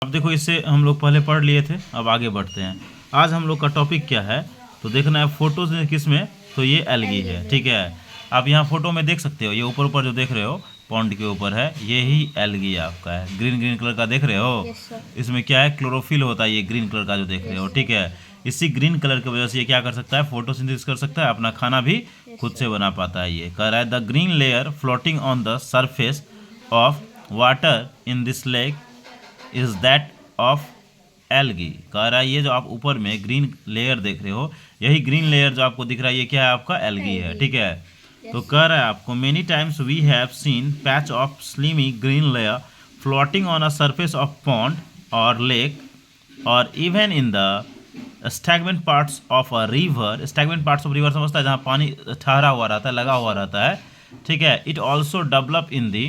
अब देखो इससे हम लोग पहले पढ़ लिए थे, अब आगे बढ़ते हैं। आज हम लोग का टॉपिक क्या है तो देखना है फोटोज में किस में, तो ये एल्गी है। ठीक है, आप यहाँ फोटो में देख सकते हो, ये ऊपर ऊपर जो देख रहे हो पॉन्ड के ऊपर है, ये ही एल्गी आपका है। ग्रीन ग्रीन कलर का देख रहे हो, इसमें क्या है, क्लोरोफिल होता है। ये ग्रीन कलर का जो देख रहे हो, ठीक है, इसी ग्रीन कलर की वजह से ये क्या कर सकता है, फोटोसिंथेसिस कर सकता है, अपना खाना भी खुद से बना पाता है। ये कह रहा है the green layer floating on the surface of water in this lake is that of algae. कह रहा है ये जो आप ऊपर में ग्रीन लेयर देख रहे हो, यही ग्रीन लेयर जो आपको दिख रहा है, ये क्या है, आपका एल्गी है। ठीक है, तो कह रहा है आपको many times we have seen patch of slimy green layer floating on a surface of pond or lake or even in the stagnant parts of a river. Stagnant parts of river समझता है, जहाँ पानी ठहरा हुआ रहता है, लगा हुआ रहता है। ठीक है, it also develop in the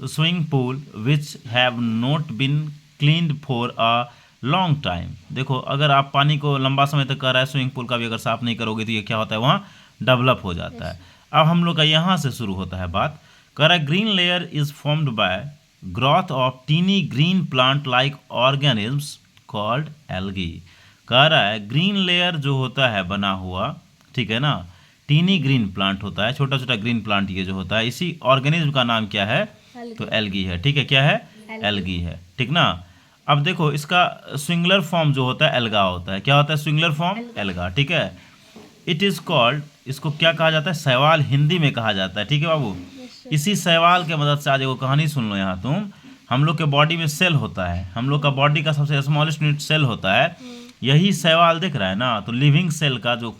swimming pool which have not been cleaned for a long time. देखो, अगर आप पानी को लंबा समय तक कर रहा है, स्विमिंग पूल का भी अगर साफ नहीं करोगे तो ये क्या होता है, वहाँ डेवलप हो जाता है। अब हम लोग का यहाँ से शुरू होता है बात। कह रहा है green layer is formed by growth of tiny green plant like organisms called algae. कह रहा है ग्रीन लेयर जो होता है बना हुआ, ठीक है ना, टीनी ग्रीन प्लांट होता है, छोटा छोटा ग्रीन प्लांट ये जो होता है, इसी ऑर्गेनिज्म का नाम क्या है, तो एल्गी है। ठीक है, क्या है, एल्गी है। ठीक ना। अब देखो इसका सिंगुलर फॉर्म जो होता है एल्गा होता है। क्या होता है सिंगुलर फॉर्म, एल्गा। ठीक है, इट इज़ कॉल्ड, इसको क्या कहा जाता है, शैवाल हिंदी में कहा जाता है। ठीक है बाबू, इसी शैवाल के मदद से आज एगो कहानी सुन लो यहाँ तुम। हम लोग के बॉडी में सेल होता है, हम लोग का बॉडी का सबसे स्मॉलेस्ट यूनिट सेल होता है, यही शैवाल दिख रहा है ना। तो लिविंग सेल का जो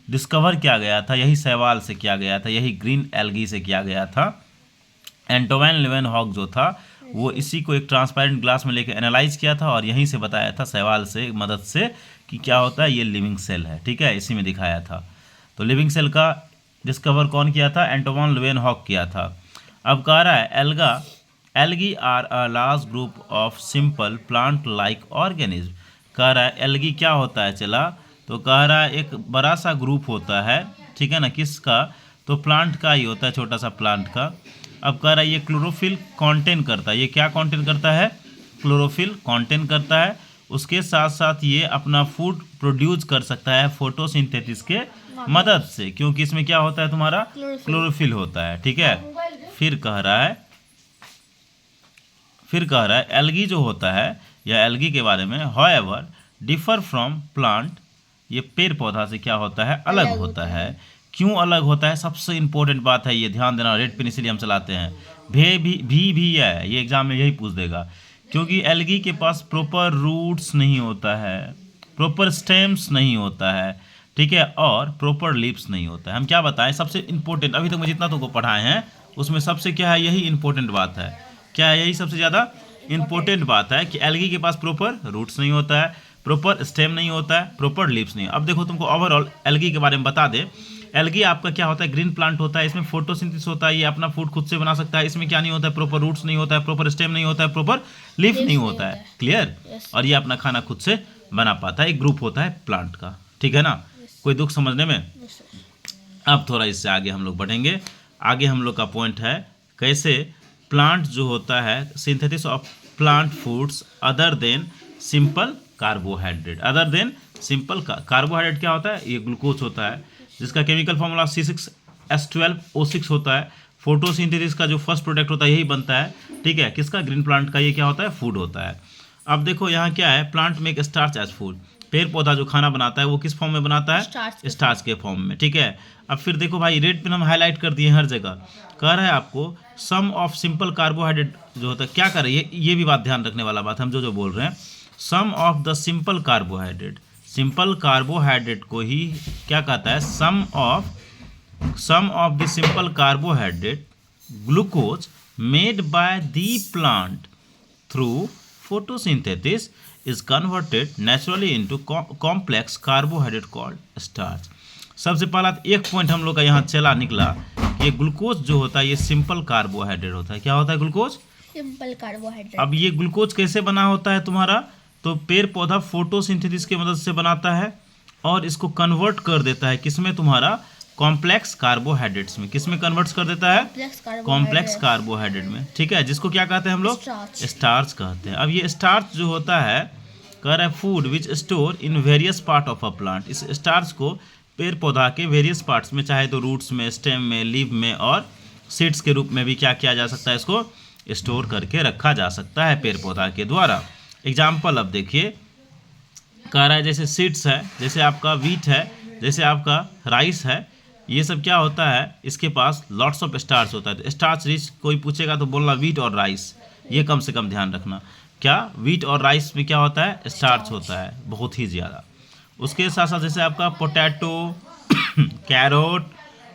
डिस्कवर किया गया था, यही शैवाल से किया गया था, यही ग्रीन एल्गी से किया गया था। एंटोवन लेवेनहॉक जो था वो इसी को एक ट्रांसपेरेंट ग्लास में लेके एनालाइज किया था और यहीं से बताया था शैवाल से मदद से कि क्या होता है, ये लिविंग सेल है। ठीक है, इसी में दिखाया था। तो लिविंग सेल का डिस्कवर कौन किया था, एंटोवन लेवेनहॉक किया था। अब कह रहा है algae are a large group of simple plant like organism. कह रहा है एल्गी क्या होता है, चला तो कह रहा है एक बड़ा सा ग्रुप होता है, ठीक है ना, किसका, तो प्लांट का ही होता है, छोटा सा प्लांट का। अब कह रहा है ये क्लोरोफिल कंटेन करता है, ये क्या कंटेन करता है, क्लोरोफिल कंटेन करता है। उसके साथ साथ ये अपना फूड प्रोड्यूस कर सकता है फोटोसिंथेसिस के मदद से, क्योंकि इसमें क्या होता है तुम्हारा, क्लोरोफिल होता है। ठीक है, फिर कह रहा है एल्गी जो होता है, या एल्गी के बारे में, हाउएवर डिफर फ्रॉम प्लांट, ये पेड़ पौधा से क्या होता है, अलग होता है। क्यों अलग होता है, सबसे इंपॉर्टेंट बात है ये, ध्यान देना, रेड पेन इसीलिए हम चलाते हैं। भी है, ये एग्जाम में यही पूछ देगा, क्योंकि एल्गी के पास प्रॉपर रूट्स नहीं होता है, प्रॉपर स्टेम्स नहीं होता है, ठीक है, और प्रॉपर लीव्स नहीं होता है। हम क्या बताएं, सबसे इंपॉर्टेंट अभी तक मैं जितना तुमको पढ़ाए हैं उसमें सबसे क्या है, यही इंपॉर्टेंट बात है। क्या है, यही सबसे ज़्यादा इंपॉर्टेंट बात है कि एल्गी के पास प्रॉपर रूट्स नहीं होता है, प्रॉपर स्टेम नहीं होता है, प्रॉपर लीव्स नहीं। अब देखो तुमको ओवरऑल एल्गी के बारे में बता दे। एल्गी आपका क्या होता है, ग्रीन प्लांट होता है, इसमें फोटोसिंथेसिस होता है, ये अपना फूड खुद से बना सकता है। इसमें क्या नहीं होता है, प्रॉपर रूट्स नहीं होता है, प्रॉपर स्टेम नहीं होता है, प्रॉपर लीफ नहीं होता है। क्लियर, और ये अपना खाना खुद से बना पाता है। एक ग्रुप होता है प्लांट का। ठीक है ना, कोई दुख समझने में। अब थोड़ा इससे आगे हम लोग बढ़ेंगे। आगे हम लोग का पॉइंट है कैसे प्लांट जो होता है, synthesis of plant foods other than simple carbohydrate. Other than simple carbohydrate क्या होता है, ये ग्लूकोज होता है, जिसका केमिकल फॉर्मूला C6H12O6 होता है। फोटोसिंथेसिस का जो फर्स्ट प्रोडक्ट होता है यही बनता है। ठीक है, किसका, ग्रीन प्लांट का। ये क्या होता है, फूड होता है। अब देखो यहाँ क्या है, plant make starch as food. पेड़ पौधा जो खाना बनाता है वो किस फॉर्म में बनाता है, स्टार्च के फॉर्म में। ठीक है, अब फिर देखो भाई, रेड पेन हम हाईलाइट कर दिए हर जगह। कह रहा है आपको सम ऑफ सिंपल कार्बोहाइड्रेट जो होता है, क्या कर रही है, ये भी बात ध्यान रखने वाला बात, हम जो बोल रहे हैं, some of the simple carbohydrate, simple carbohydrate को ही क्या कहता है, some of the simple carbohydrate glucose made by the plant through photosynthesis is converted naturally into complex carbohydrate called starch. सबसे पहला एक पॉइंट हम लोग का यहाँ चला निकला, ये ग्लूकोज जो होता है ये सिंपल कार्बोहाइड्रेट होता है। क्या होता है, ग्लूकोज सिंपल कार्बोहाइड्रेट। अब ये ग्लूकोज कैसे बना होता है तुम्हारा, तो पेड़ पौधा फोटोसिंथेसिस की मदद से बनाता है और इसको कन्वर्ट कर देता है किसमें, तुम्हारा कॉम्प्लेक्स कार्बोहाइड्रेट्स में, किस में कन्वर्ट्स कर देता है? कॉम्प्लेक्स कार्बोहाइड्रेट में, ठीक है, जिसको क्या कहते हैं हम लोग? स्टार्च कहते हैं। अब ये स्टार्च जो होता है, कह रहा है food which store in various part of a plant, इस स्टार्च को पेड़ पौधा के वेरियस पार्ट्स में, चाहे तो रूट्स में, स्टेम में, लीव में और सीड्स के रूप में भी क्या किया जा सकता है, इसको स्टोर करके रखा जा सकता है पेड़ पौधा के द्वारा। एग्जाम्पल अब देखिए, कह रहा है जैसे सीड्स है, जैसे आपका वीट है, जैसे आपका राइस है, ये सब क्या होता है, इसके पास लॉट्स ऑफ स्टार्च होता है। तो स्टार्च रिच कोई पूछेगा तो बोलना वीट और राइस, ये कम से कम ध्यान रखना। क्या वीट और राइस में क्या होता है? स्टार्च होता है, बहुत ही ज़्यादा। उसके साथ साथ जैसे आपका पोटैटो कैरोट,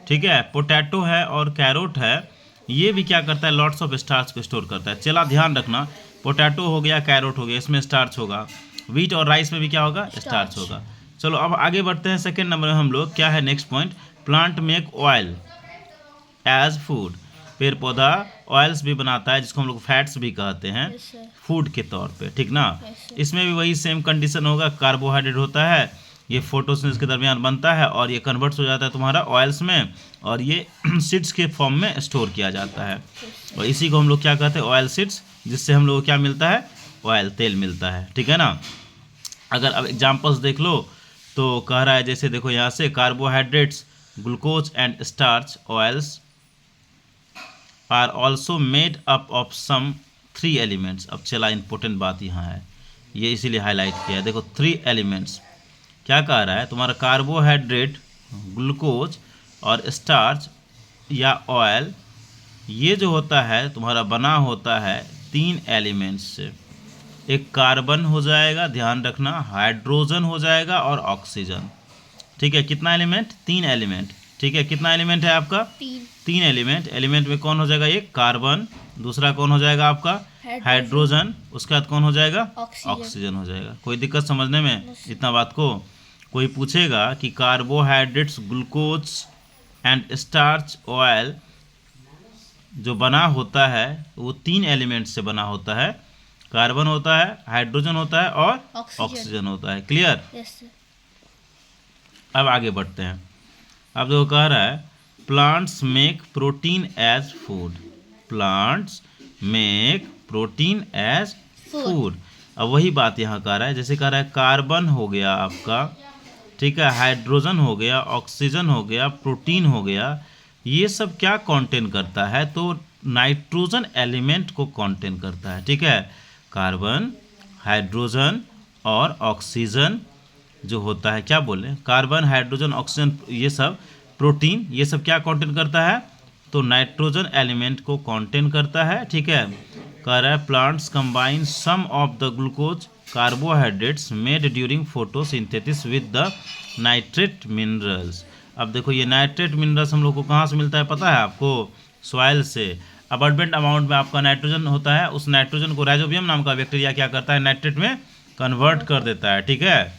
ठीक है, पोटैटो है और कैरोट है, ये भी क्या करता है? लॉट्स ऑफ स्टार्च को स्टोर करता है। चला ध्यान रखना, पोटैटो हो गया, कैरोट हो गया, इसमें स्टार्च होगा। वीट और राइस में भी क्या होगा? स्टार्च होगा। चलो अब आगे बढ़ते हैं। सेकेंड नंबर में हम लोग क्या है next point, plant make oil as food, पेड़ पौधा ऑयल्स भी बनाता है, जिसको हम लोग फैट्स भी कहते हैं, फूड के तौर पे, ठीक ना। इसमें भी वही सेम कंडीशन होगा, कार्बोहाइड्रेट होता है, ये फोटोसिंथेसिस के दरमियान बनता है और ये कन्वर्ट्स हो जाता है तुम्हारा ऑयल्स में, और ये सीड्स के फॉर्म में स्टोर किया जाता है, और इसी को हम लोग क्या कहते हैं? ऑयल सीड्स, जिससे हम लोग को क्या मिलता है? ऑयल, तेल मिलता है, ठीक है ना। अगर अब एग्जाम्पल्स देख लो तो कह रहा है जैसे देखो यहाँ से, carbohydrates, glucose and starch, oils are also made up of some 3 elements. अब चला इम्पोर्टेंट बात यहाँ है, ये इसीलिए हाईलाइट किया है। देखो 3 एलिमेंट्स क्या कह रहा है, तुम्हारा कार्बोहाइड्रेट, ग्लूकोज और स्टार्च या ऑयल, ये जो होता है तुम्हारा बना होता है 3 एलिमेंट्स से। एक कार्बन हो जाएगा, ध्यान रखना, हाइड्रोजन हो जाएगा और ऑक्सीजन, ठीक है। कितना एलिमेंट? 3 एलिमेंट, ठीक है। कितना एलिमेंट है आपका? 3 एलिमेंट। एलिमेंट में कौन हो जाएगा? एक कार्बन, दूसरा कौन हो जाएगा आपका? हाइड्रोजन, उसके बाद कौन हो जाएगा? ऑक्सीजन हो जाएगा। कोई दिक्कत समझने में इतना बात को? कोई पूछेगा कि carbohydrates, glucose and starch, oil जो बना होता है वो 3 एलिमेंट से बना होता है, कार्बन होता है, हाइड्रोजन होता है और ऑक्सीजन होता है। क्लियर? अब आगे बढ़ते हैं। अब जो कह रहा है, plants make protein as food, plants make protein as food. अब वही बात यहाँ कह रहा है, जैसे कह रहा है कार्बन हो गया आपका, ठीक है, हाइड्रोजन हो गया, ऑक्सीजन हो गया, प्रोटीन हो गया, ये सब क्या कंटेन करता है? तो नाइट्रोजन एलिमेंट को कंटेन करता है, ठीक है। कार्बन, हाइड्रोजन और ऑक्सीजन जो होता है, क्या बोले, कार्बन, हाइड्रोजन, ऑक्सीजन, ये सब प्रोटीन, ये सब क्या कंटेन करता है? तो नाइट्रोजन एलिमेंट को कंटेन करता है, ठीक है। कह रहा है plants combine some of the glucose carbohydrates made during photosynthesis with the nitrate minerals. अब देखो ये नाइट्रेट मिनरल्स हम लोग को कहाँ से मिलता है पता है आपको? सॉइल से। अबंडेंट अमाउंट में आपका नाइट्रोजन होता है, उस नाइट्रोजन को राइजोबियम नाम का बैक्टीरिया क्या करता है? नाइट्रेट में कन्वर्ट कर देता है, ठीक है,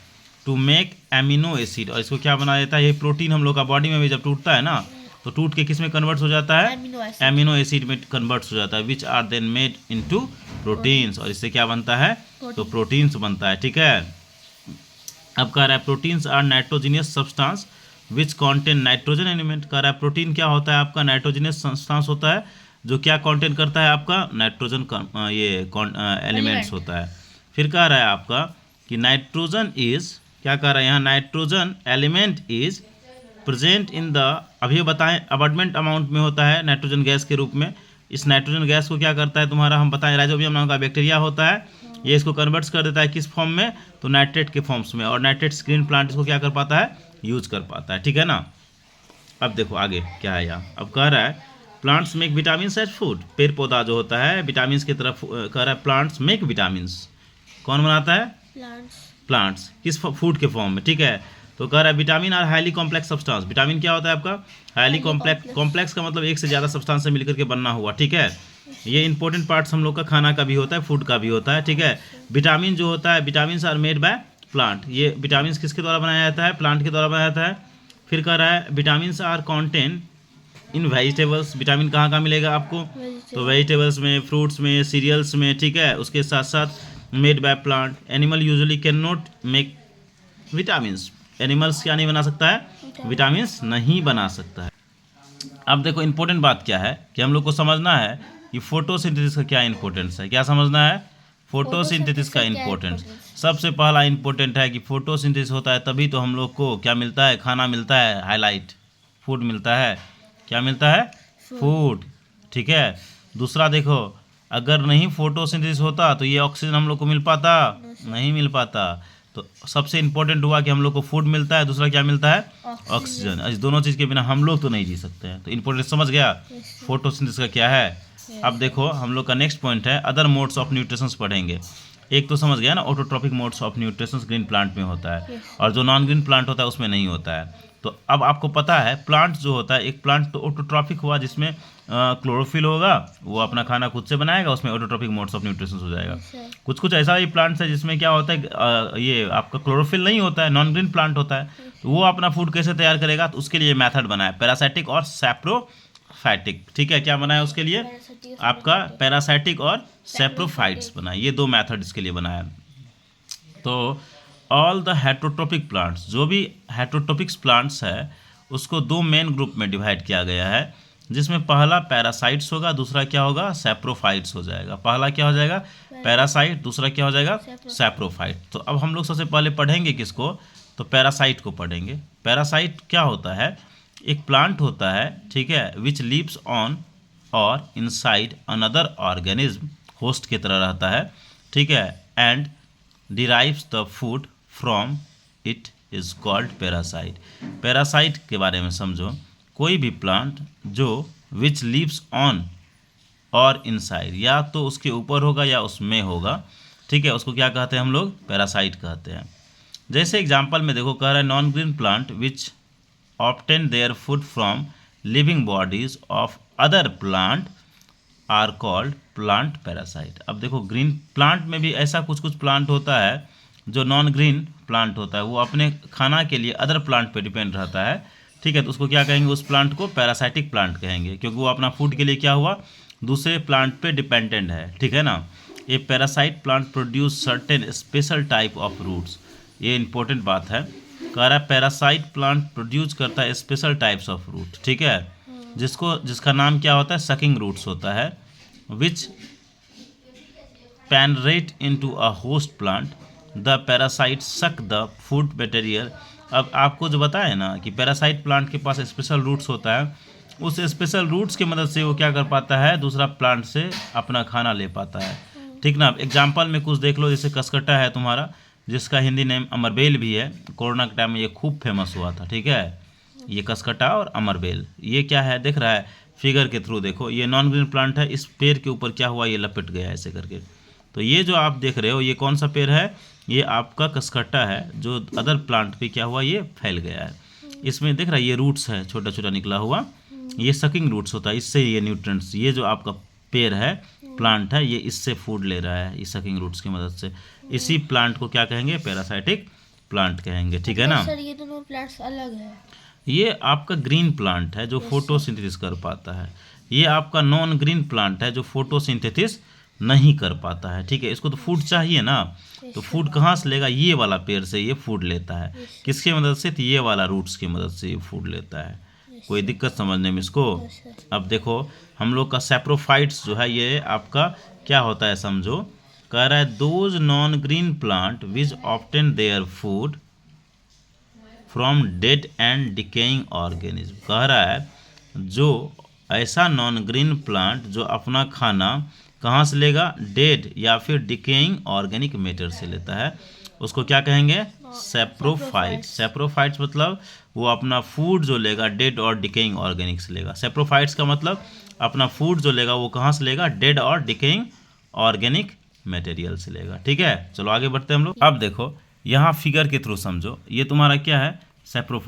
टू मेक एमिनो एसिड, और इसको क्या बना देता है? ये प्रोटीन हम लोग का बॉडी में भी जब टूटता है ना, तो टूट के किस में कन्वर्ट हो जाता है? एमिनो एसिड में कन्वर्ट हो जाता है, which are then made into proteins, और इससे क्या बनता है? तो प्रोटीन्स बनता है, ठीक है। अब कह रहा है proteins are nitrogenous substance which contain nitrogen element. कह रहा है प्रोटीन क्या होता है आपका? नाइट्रोजिनियस सब्सटेंस होता है जो क्या कॉन्टेन करता है आपका? नाइट्रोजन ये एलिमेंट्स होता है। फिर कह रहा है आपका कि नाइट्रोजन इज, क्या कह रहा है यहाँ? Nitrogen element is present in the, अभी बताएं, अबंडेंट अमाउंट में होता है नाइट्रोजन गैस के रूप में। इस नाइट्रोजन गैस को क्या करता है तुम्हारा? हम बताएं, राइजोबियम नाम का बैक्टीरिया होता है, ये इसको कन्वर्ट्स कर देता है किस फॉर्म में? तो नाइट्रेट के फॉर्म्स में, और नाइट्रेट स्क्रीन प्लांट इसको क्या कर पाता है? यूज कर पाता है, ठीक है ना। अब देखो आगे क्या है यहाँ। अब कह रहा है plants make vitamin as food, पेड़ पौधा जो होता है विटामिन की तरफ, कह रहा है प्लांट्स मेक विटामिन, कौन बनाता है? प्लांट्स, किस फूड के फॉर्म में, ठीक है। तो कह रहा है vitamin are highly complex substance, vitamin क्या होता है आपका? Highly complex. कॉम्प्लेक्स का मतलब एक से ज़्यादा सब्सटेंस से मिलकर के बनना हुआ, ठीक है। ये इंपॉर्टेंट पार्ट्स हम लोग का खाना का भी होता है, फूड का भी होता है, ठीक है। विटामिन जो होता है, vitamin are made by plant, ये विटामिन किसके द्वारा बनाया जाता है? प्लांट के द्वारा बनाया जाता है। फिर कह रहा है vitamin are contain in vegetables, vitamin कहाँ कहाँ मिलेगा आपको? तो वेजिटेबल्स में, फ्रूट्स में, सीरियल्स में, ठीक है। उसके साथ साथ made by plant, animal usually can not make vitamin, animals क्या नहीं बना सकता है, विटामिन्स नहीं बना सकता है। अब देखो इंपॉर्टेंट बात क्या है कि हम लोग को समझना है कि फोटोसिंथेसिस का क्या इंपॉर्टेंस है। क्या समझना है, फोटोसिंथेसिस का इंपॉर्टेंस। सबसे पहला इंपॉर्टेंट है कि फोटोसिंथेसिस होता है तभी तो हम लोग को क्या मिलता है, खाना मिलता है, हाईलाइट फूड मिलता है। क्या मिलता है, फूड। ठीक है। दूसरा देखो, अगर नहीं फोटोसिंथेसिस होता तो ये ऑक्सीजन हम लोग को मिल पाता, नहीं मिल पाता। तो सबसे इंपॉर्टेंट हुआ कि हम लोग को फूड मिलता है, दूसरा क्या मिलता है, ऑक्सीजन। इस दोनों चीज़ के बिना हम लोग तो नहीं जी सकते हैं। तो इंपॉर्टेंट समझ गया फोटोसिंथेसिस का क्या है। अब देखो हम लोग का नेक्स्ट पॉइंट है अदर मोड्स ऑफ न्यूट्रिशंस पढ़ेंगे। एक तो समझ गया ना, autotrophic modes of nutritions green plant में होता है और जो नॉन ग्रीन प्लांट होता है उसमें नहीं होता है। तो अब आपको पता है प्लांट जो होता है, एक प्लांट तो ऑटोट्रॉपिक हुआ जिसमें क्लोरोफिल होगा, वो अपना खाना खुद से बनाएगा, उसमें ऑटोट्रॉपिक मोड्स ऑफ न्यूट्रिशंस हो जाएगा। कुछ कुछ ऐसा भी प्लांट्स है जिसमें क्या होता है, ये आपका क्लोरोफिल नहीं होता है, नॉन ग्रीन प्लांट होता है, तो वो अपना फूड कैसे तैयार करेगा, तो उसके लिए मेथड बनाया पैरासाइटिक और सैप्रोफाइटिक। ठीक है, क्या बनाया उसके लिए, आपका पैरासाइटिक और सैप्रोफाइट्स बनाया, ये दो मेथड इसके लिए बनाया। तो ऑल द हेट्रोट्रोपिक प्लांट्स, जो भी हेट्रोट्रोपिक्स प्लांट्स है उसको दो मेन ग्रुप में डिवाइड किया गया है, जिसमें पहला पैरासाइट्स होगा, दूसरा क्या होगा, सैप्रोफाइट्स हो जाएगा। पहला क्या हो जाएगा, पैरासाइट, दूसरा क्या हो जाएगा, सैप्रोफाइट। तो अब हम लोग सबसे पहले पढ़ेंगे किसको, तो पैरासाइट को पढ़ेंगे। पैरासाइट क्या होता है, एक प्लांट होता है, ठीक है, विच लिव्स ऑन और इनसाइड अनदर ऑर्गेनिज्म, होस्ट की तरह रहता है, ठीक है, and derives the food from it is called parasite. Parasite के बारे में समझो, कोई भी प्लांट जो विच लिव्स ऑन और इनसाइड, या तो उसके ऊपर होगा या उसमें होगा, ठीक है, उसको क्या कहते हैं हम लोग, पैरासाइट कहते हैं। जैसे एग्जांपल में देखो, कह रहा है non green plant which obtain their food from living bodies of other plant are called plant parasite. अब देखो ग्रीन प्लांट में भी ऐसा कुछ कुछ प्लांट होता है जो नॉन ग्रीन प्लांट होता है, वो अपने खाना के लिए अदर प्लांट पे डिपेंड रहता है, ठीक है, तो उसको क्या कहेंगे, उस प्लांट को पैरासाइटिक प्लांट कहेंगे, क्योंकि वो अपना फूड के लिए क्या हुआ, दूसरे प्लांट पे डिपेंडेंट है, ठीक है ना। ये parasite plant produce certain special type of roots, ये इंपॉर्टेंट बात है, कह रहा है पैरासाइट प्लांट प्रोड्यूस करता है स्पेशल टाइप्स ऑफ रूट, ठीक है, जिसका नाम क्या होता है, सकिंग रूट्स होता है, which penetrate into a host plant, the parasite suck the food material. अब आपको जो बताया ना कि पैरासाइट प्लांट के पास स्पेशल रूट्स होता है, उस स्पेशल रूट्स की मदद से वो क्या कर पाता है, दूसरा प्लांट से अपना खाना ले पाता है, ठीक ना। एग्जाम्पल में कुछ देख लो, जैसे कसकटा है तुम्हारा, जिसका हिंदी नेम अमरबेल भी है, कोरोना के टाइम में ये खूब फेमस हुआ था, ठीक है, ये कसकटा और अमरबेल, ये क्या है, दिख रहा है फिगर के थ्रू, देखो ये नॉन ग्रीन प्लांट है, इस पेड़ के ऊपर क्या हुआ, ये लपेट गया ऐसे करके। तो ये जो आप देख रहे हो ये कौन सा पेड़ है, ये आपका कसकट्टा है, जो अदर प्लांट पे क्या हुआ, ये फैल गया है। इसमें देख रहा है ये रूट्स है, छोटा छोटा निकला हुआ, ये सकिंग रूट्स होता है, इससे ये न्यूट्रिएंट्स, ये जो आपका पेड़ है, प्लांट है, ये इससे फूड ले रहा है, इस सकिंग रूट्स की मदद से। इसी प्लांट को क्या कहेंगे, पैरासाइटिक प्लांट कहेंगे, ठीक है ना। सर ये दोनों प्लांट्स अलग है। ये आपका ग्रीन प्लांट है जो फोटोसिंथेसिस कर पाता है, ये आपका नॉन ग्रीन प्लांट है जो फोटोसिंथेसिस नहीं कर पाता है, ठीक है। इसको तो फूड चाहिए ना, तो फूड कहाँ से लेगा, ये वाला पेड़ से ये फूड लेता है, किसकी मदद से, तो ये वाला रूट्स की मदद से ये फूड लेता है। कोई दिक्कत समझने में इसको। अब देखो हम लोग का सैप्रोफाइट्स जो है, ये आपका क्या होता है समझो, कह रहा है those non green plant which obtain their food from dead and decaying organism. कह रहा है जो ऐसा नॉन ग्रीन प्लांट जो अपना खाना कहाँ से लेगा, डेड या फिर डिकेइंग ऑर्गेनिक मैटर से लेता है, उसको क्या कहेंगे, सैप्रोफाइट्स। सैप्रोफाइट्स मतलब वो अपना फूड जो लेगा डेड और डिकेइंग ऑर्गेनिक से लेगा। सैप्रोफाइट्स का मतलब अपना फूड जो लेगा वो कहाँ से लेगा, डेड और डिकेइंग ऑर्गेनिक मटेरियल से लेगा, ठीक है। चलो आगे बढ़ते हैं हम लोग। अब देखो यहाँ फिगर के थ्रू समझो, ये तुम्हारा क्या है,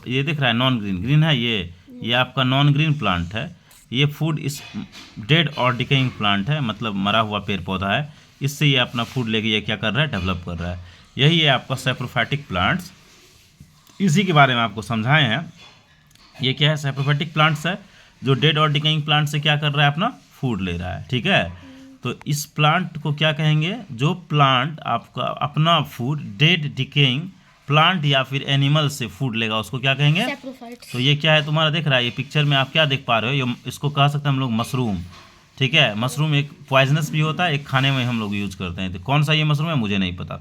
ये दिख रहा है नॉन ग्रीन, ग्रीन है ये आपका नॉन ग्रीन प्लांट है, ये फूड इस डेड और डिकेइंग प्लांट है, मतलब मरा हुआ पेड़ पौधा है, इससे ये अपना फूड लेके ये क्या कर रहा है, डेवलप कर रहा है। यही है आपका सैप्रोफाइटिक प्लांट्स, इसी के बारे में आपको समझाए हैं। ये क्या है, सैप्रोफाइटिक प्लांट्स है जो डेड और डिकेइंग प्लांट से क्या कर रहा है, अपना फूड ले रहा है, ठीक है। तो इस प्लांट को क्या कहेंगे, जो प्लांट आपका अपना फूड डेड डिकेइंग प्लांट या फिर एनिमल से फूड लेगा उसको क्या कहेंगे? सैप्रोफाइट्स। तो ये क्या है तुम्हारा दिख रहा है, ये पिक्चर में आप क्या देख पा रहे हो, ये इसको कह सकते हैं हम लोग मशरूम। ठीक है, मशरूम एक पॉइजनस भी होता है, एक खाने में हम लोग यूज करते हैं। तो कौन सा ये मशरूम है मुझे नहीं पता।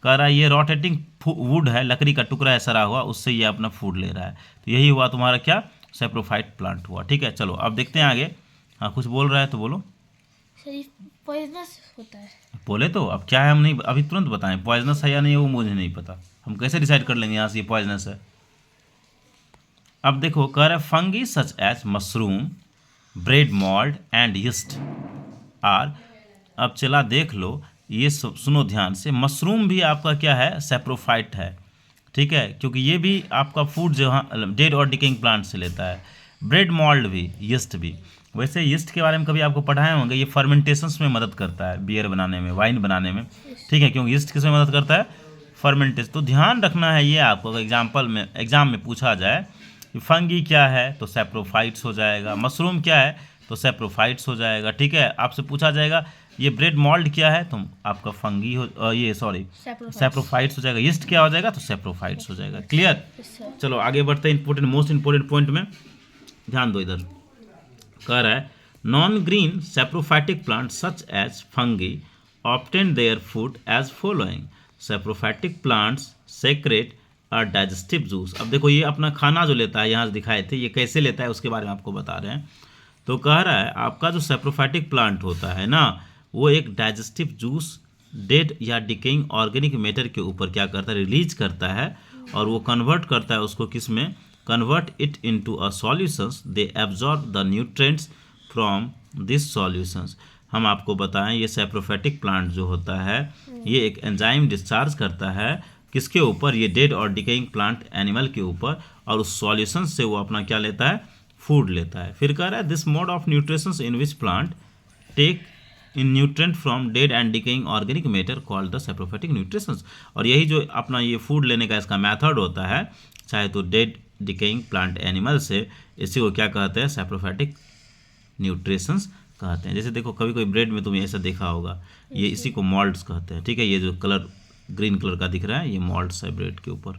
कह रहा है ये रोटेटिंग वुड है, लकड़ी का टुकड़ा है सड़ा हुआ, उससे ये अपना फूड ले रहा है। तो यही हुआ तुम्हारा क्या, सैप्रोफाइट प्लांट हुआ। ठीक है, चलो अब देखते हैं आगे। हाँ कुछ बोल रहा है तो बोलो। सर पॉइजनस होता है। बोले तो अब क्या है, हम नहीं अभी तुरंत बताएं पॉइजनस है या नहीं, वो मुझे नहीं पता। हम कैसे डिसाइड कर लेंगे यहाँ से ये पॉइजनस है? अब देखो कह रहा है fungi such as mushroom, bread mould and yeast are. अब चला देख लो, ये सुनो ध्यान से, मशरूम भी आपका क्या है, सैप्रोफाइट है। ठीक है, क्योंकि ये भी आपका फूड जो डेड और डिकेइंग प्लांट से लेता है। ब्रेड मॉल्ड भी, यीस्ट भी। वैसे यीस्ट के बारे में कभी आपको पढ़ाए होंगे, ये फर्मेंटेशंस में मदद करता है, बियर बनाने में, वाइन बनाने में। ठीक है, क्योंकि यीस्ट किस में मदद करता है, फर्मेंटेशन। तो ध्यान रखना है ये आपको, अगर एग्जाम में पूछा जाए कि फंगी क्या है तो सैप्रोफाइट्स हो जाएगा, मशरूम क्या है तो सैप्रोफाइट्स हो जाएगा। ठीक है, आपसे पूछा जाएगा ये ब्रेड मॉल्ड क्या है तो आपका फंगी हो ये सॉरी सैप्रोफाइट्स हो जाएगा, यीस्ट क्या हो जाएगा तो सैप्रोफाइट्स हो जाएगा। क्लियर? चलो आगे बढ़ते हैं इंपॉर्टेंट मोस्ट इंपॉर्टेंट पॉइंट में, ध्यान दो इधर। कह रहा है non green saprophytic plant such as fungi obtain their food as following. Saprophytic plants secrete और डाइजेस्टिव जूस। अब देखो ये अपना खाना जो लेता है, यहाँ से दिखाए थे, ये कैसे लेता है उसके बारे में आपको बता रहे हैं। तो कह रहा है आपका जो सैप्रोफाइटिक प्लांट होता है ना, वो एक डाइजेस्टिव जूस डेड या डिकेइंग ऑर्गेनिक मैटर के ऊपर क्या करता है, रिलीज करता है, और वो कन्वर्ट करता है उसको किस में, convert it into a solutions, they absorb the nutrients from this solutions. हम आपको बताएं ये सैप्रोफाइटिक प्लांट जो होता है ये एक एंजाइम डिस्चार्ज करता है किसके ऊपर, ये डेड और डिकेइंग प्लांट एनिमल के ऊपर, और उस सॉल्यूशन से वो अपना क्या लेता है, फूड लेता है। फिर कह रहा है this mode of nutritions in which plant take in nutrient from dead and decaying organic matter called the saprophytic nutritions. और यही जो अपना ये फूड लेने का इसका मेथड होता है, चाहे तो डेड डिकेइंग प्लांट एनिमल से, इसी को क्या कहते हैं, सैप्रोफाइटिक न्यूट्रिशंस कहते हैं। जैसे देखो कभी कोई ब्रेड में तुमने ऐसा देखा होगा, ये इसी को मॉल्ट्स कहते हैं। ठीक है, ये जो कलर ग्रीन कलर का दिख रहा है ये मॉल्ट्स है ब्रेड के ऊपर।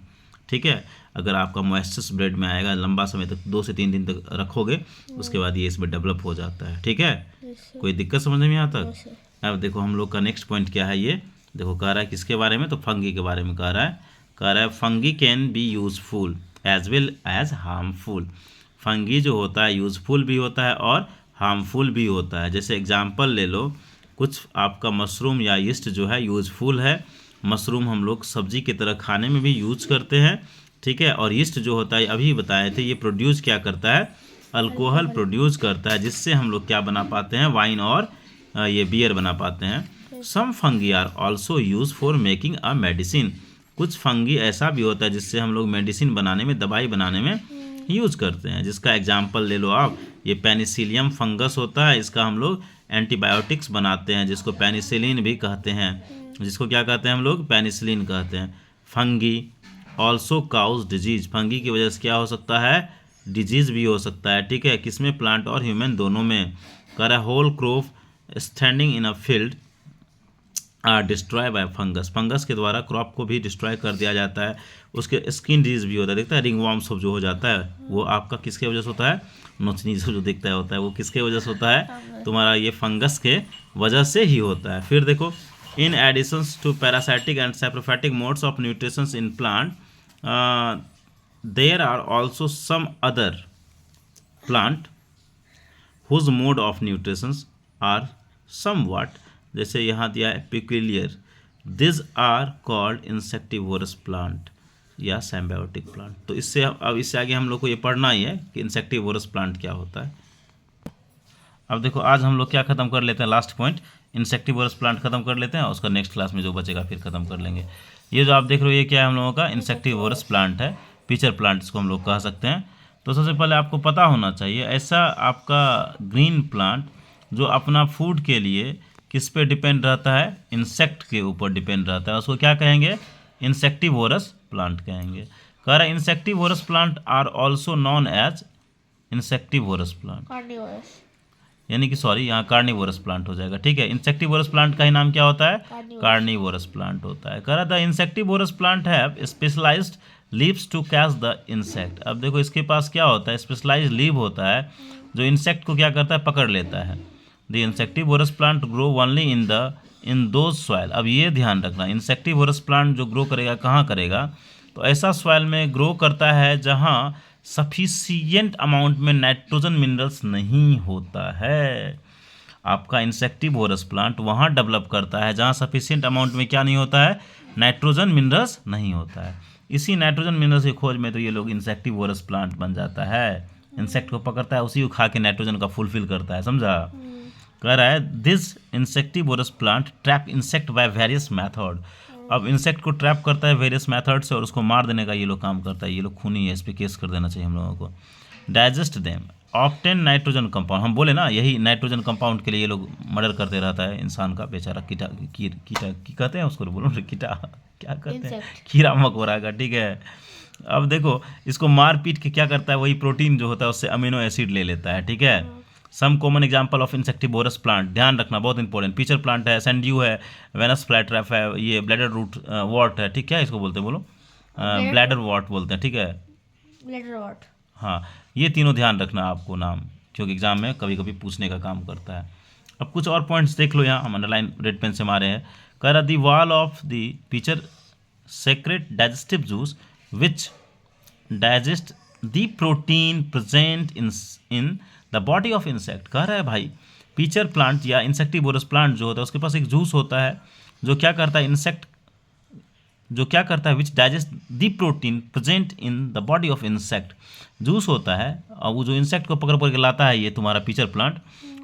ठीक है, अगर आपका मॉइस्चर्स ब्रेड में आएगा, लंबा समय तक 2 से 3 दिन तक रखोगे, उसके बाद ये इसमें डेवलप हो जाता है। ठीक है, कोई दिक्कत समझ में आता है? अब देखो हम लोग का नेक्स्ट पॉइंट क्या है, ये देखो कह रहा है किसके बारे में, तो फंगी के बारे में कह रहा है fungi can be useful as well as harmful. Fungi जो होता है यूजफुल भी होता है और हार्मफुल भी होता है। जैसे एग्जाम्पल ले लो, कुछ आपका मशरूम या यीस्ट जो है यूजफुल है, मशरूम हम लोग सब्जी की तरह खाने में भी यूज करते हैं। ठीक है, और यीस्ट जो होता है अभी बताए थे, ये प्रोड्यूस क्या करता है, अल्कोहल प्रोड्यूस करता है, जिससे हम लोग क्या बना पाते हैं, वाइन और ये बियर बना पाते हैं। Some fungi are also use for making a medicine. कुछ फंगी ऐसा भी होता है जिससे हम लोग मेडिसिन बनाने में, दवाई बनाने में यूज करते हैं। जिसका एग्जाम्पल ले लो आप, ये पेनिसिलियम फंगस होता है, इसका हम लोग एंटीबायोटिक्स बनाते हैं, जिसको पेनिसिलिन भी कहते हैं, जिसको क्या कहते हैं हम लोग, पेनिसिलिन कहते हैं। Fungi also cause disease. Fungi की वजह से क्या हो सकता है, डिजीज भी हो सकता है। ठीक है, किसमें, प्लांट और ह्यूमन दोनों में। कह रहा है whole crop standing in a field are destroy by fungus. Fungus के द्वारा क्रॉप को भी डिस्ट्रॉय कर दिया जाता है। उसके स्किन डिजीज भी होता है, देखता है रिंगवॉर्म सब जो हो जाता है, वो आपका किसके वजह से होता है, नोचनी जो दिखता है होता है, वो किसके वजह से होता है, तुम्हारा ये फंगस के वजह से ही होता है। फिर देखो in addition to parasitic and saprophytic modes of nutritions in plant there are also some other plant whose mode of nutritions are somewhat, जैसे यहाँ दिया है peculiar, this are called insectivorous plant या सिम्बायोटिक प्लांट। तो इससे अब इससे आगे हम लोग को ये पढ़ना ही है कि इंसेक्टिवोरस प्लांट क्या होता है। अब देखो आज हम लोग क्या खत्म कर लेते हैं, लास्ट पॉइंट इंसेक्टिवोरस प्लांट खत्म कर लेते हैं, उसका नेक्स्ट क्लास में जो बचेगा फिर खत्म कर लेंगे। ये जो आप देख रहे हो ये क्या है, हम लोगों का इंसेक्टिवोरस प्लांट है, पिचर प्लांट इसको हम लोग कह सकते हैं। तो सबसे पहले आपको पता होना चाहिए, ऐसा आपका ग्रीन प्लांट जो अपना फूड के लिए किस पे डिपेंड रहता है, इंसेक्ट के ऊपर डिपेंड रहता है, उसको क्या कहेंगे, इंसेक्टिवोरस प्लांट कहेंगे। कह रहा है insectivorous plant are also known as insectivorous plant. Carnivorous. यानी कि सॉरी यहाँ कार्निवोरस प्लांट हो जाएगा, ठीक है। इंसेक्टिवोरस प्लांट का ही नाम क्या होता है? Carnivorous. कार्निवोरस प्लांट होता है। कह रहा था insectivorous plant have specialised leaves to catch the insect. अब देखो इसके पास क्या होता है, स्पेशलाइज्ड लीव होता है जो इंसेक्ट को क्या करता है, पकड़ लेता है। The insectivorous plant grow only in those soil. अब ये ध्यान रखना, इंसेक्टिवोरस प्लांट जो ग्रो करेगा कहाँ करेगा, तो ऐसा सॉइल में ग्रो करता है जहाँ सफिशियंट अमाउंट में नाइट्रोजन मिनरल्स नहीं होता है। आपका इंसेक्टिवोरस प्लांट वहाँ डेवलप करता है जहाँ सफिशियंट अमाउंट में क्या नहीं होता है, नाइट्रोजन मिनरल्स नहीं होता है। इसी नाइट्रोजन मिनरल्स की खोज में तो ये लोग इंसेक्टिवोरस प्लांट बन जाता है। इंसेक्ट को पकड़ता है, उसी को खा के नाइट्रोजन का फुलफिल करता है, समझा। कह रहा है this insectivorous plant trap insect by various method. अब इंसेक्ट को ट्रैप करता है वेरियस मेथड से और उसको मार देने का ये लोग काम करता है। ये लोग खूनी है, इस पर केस कर देना चाहिए हम लोगों को। Digest them obtain nitrogen compound, हम बोले ना यही नाइट्रोजन कंपाउंड के लिए ये लोग मर्डर करते रहता है इंसान का बेचारा। कीटा की कहते हैं उसको, बोलो कीटा क्या कहते हैं, कीड़ा मकोड़ा का, ठीक है। अब देखो इसको मार पीट के क्या करता है, वही प्रोटीन जो होता है उससे अमीनो एसिड ले लेता है, ठीक है। Some common example of insectivorous plant, ध्यान रखना बहुत इंपॉर्टेंट, पीचर प्लांट है, सैंड्यू है, वेनस फ्लैटरैप है, ये ब्लैडर रूट वॉट है, ठीक है। इसको बोलते हैं, बोलो ब्लैडर वॉट बोलते हैं, ठीक है। ब्लैडर वॉट, हाँ, ये तीनों ध्यान रखना आपको नाम, क्योंकि एग्जाम में कभी कभी पूछने का काम करता है। अब कुछ और पॉइंट्स देख लो, यहाँ हम अंडरलाइन रेड पेन से मारे हैं। कह रहा the wall of the pitcher secrete digestive juice which digest the protein present in the body of insect. कह रहा है भाई पीचर प्लांट या इंसेक्टिवोरस प्लांट जो होता है उसके पास एक जूस होता है जो क्या करता है, विच digest the protein present in the body of insect. Juice होता है और वो जो इंसेक्ट को पकड़ के लाता है ये तुम्हारा पीचर प्लांट,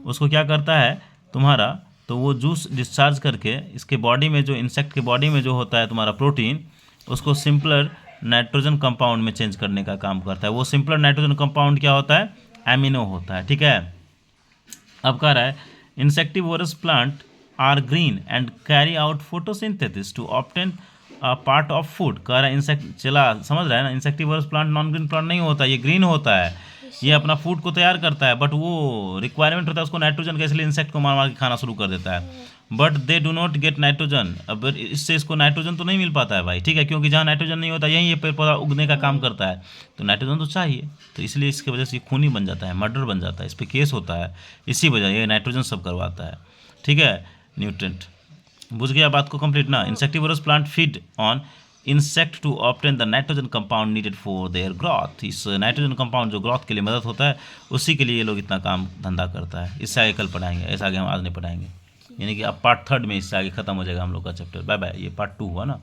उसको क्या करता है तुम्हारा, तो वो जूस डिस्चार्ज करके इसके बॉडी में, जो इंसेक्ट के बॉडी में जो होता है तुम्हारा प्रोटीन, उसको सिंपलर नाइट्रोजन कंपाउंड में चेंज करने का काम करता है। वो सिंपलर नाइट्रोजन कंपाउंड क्या होता है, एमिनो होता है, ठीक है। अब कह रहा है insectivorous plant are green and carry out photosynthesis to obtain part of food. कह रहा है इंसेक्ट, चला समझ रहा है ना, insectivorous plant non green plant नहीं होता, ये ग्रीन होता है, ये अपना फूड को तैयार करता है, बट वो रिक्वायरमेंट होता है उसको नाइट्रोजन का, इसलिए इंसेक्ट को मार मार के खाना शुरू कर देता है। But they do not gate nitrogen, अब इससे इसको नाइट्रोजन तो नहीं मिल पाता है भाई, ठीक है, क्योंकि जहाँ नाइट्रोजन नहीं होता यहीं ये पेड़ पौधा उगने का काम करता है, तो नाइट्रोजन तो चाहिए, तो इसलिए इसकी वजह से ये खूनी बन जाता है, मर्डर बन जाता है, इस पर केस होता है, इसी वजह ये नाइट्रोजन सब करवाता है, ठीक है। न्यूट्रेंट, बुझ गया बात को कंप्लीट ना। Insectivorous plant feed on insect to obtain the nitrogen compound needed for their growth. इस नाइट्रोजन कंपाउंड जो ग्रोथ के लिए मदद होता है उसी के लिए ये लोग इतना काम धंधा करता है। इससे आगे कल पढ़ाएंगे, ऐसा आगे हम आज नहीं पढ़ाएंगे, यानी कि अब पार्ट 3 में इससे आगे खत्म हो जाएगा हम लोग का चैप्टर। बाय बाय, ये पार्ट 2 हुआ ना।